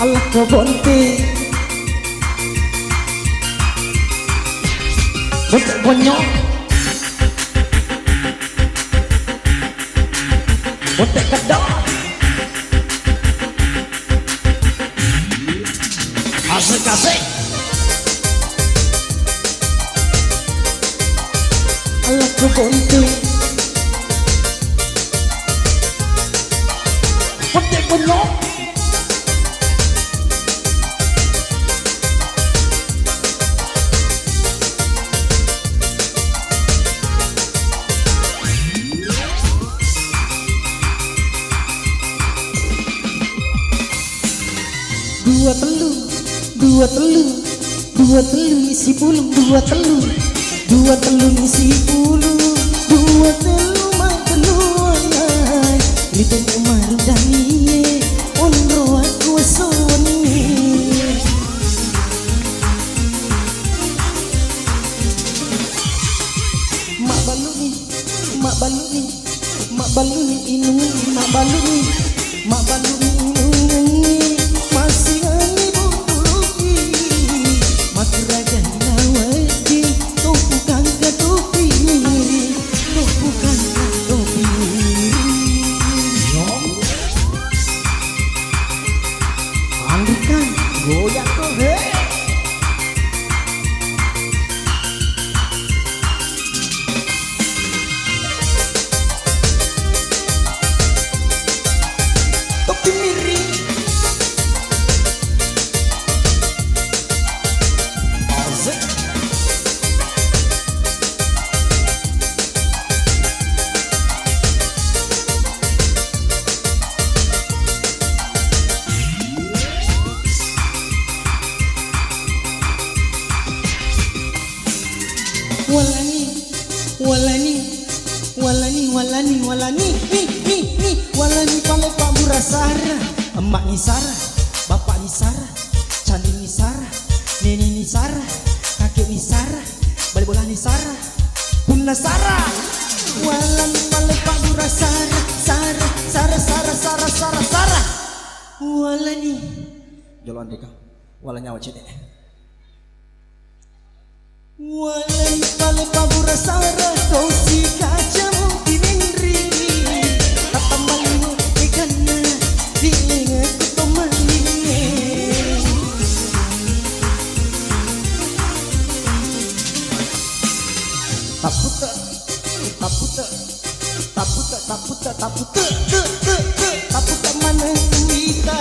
Allah ko bonte bonte bonyok bonte kedok asik-asik Allah ko bonte bonte bonyok dua telur isi puluh dua telur isi puluh dua telur mageluan itu marudani onro aku soni mak baluni inungi mak baluni inungi masih ani buluki makuraga nawati to bukan ke topi andikan goyak to he topi miring walani pale Pak Burasara emak ni Sarah bapak ni Sarah candi ni Sarah nenek ni Sarah kakek ni Sarah balik bola ni Sarah bunda Sarah walani pale Pak Burasara Sarah walani jalan deka walanya awak cedek walani pale Pak Burasara kau si kaca mungkin taputa mana kita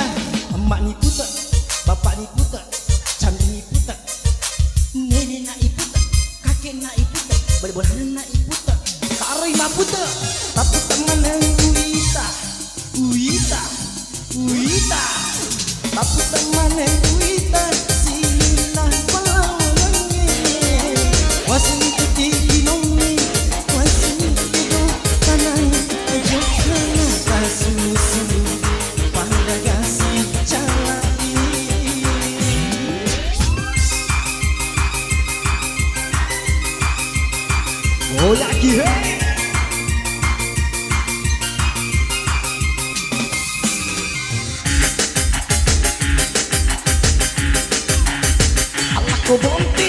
emak ni puta bapak ni puta candi ni puta nenek nak iputa kakek nak iputa balik bola nak iputa tarik mah puta taputa mana kita uita taputa mana kita sila palawangnya wasni keti nongi wasni kedo tanah ejokana kasusu pandagasi calai oh lagi hey Allah ko bonte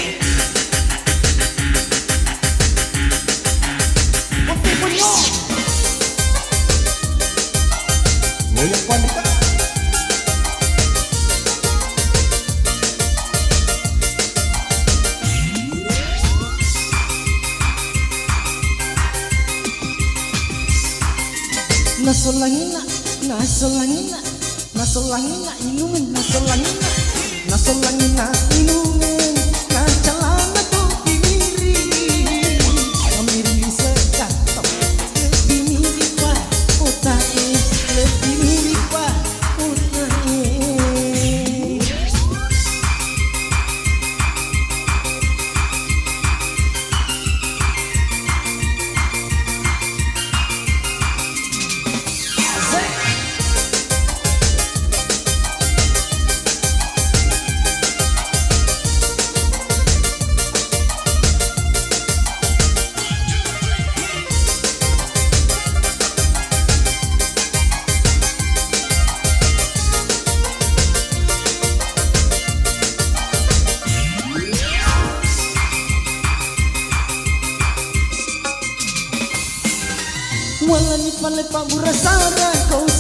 punya goyak pandika nasolangina inungan nasolangina inungan calana topi miring amiri sekatok lebih mirip Pak otae lebih mirip Pak otae lepak-lepak murah sada kau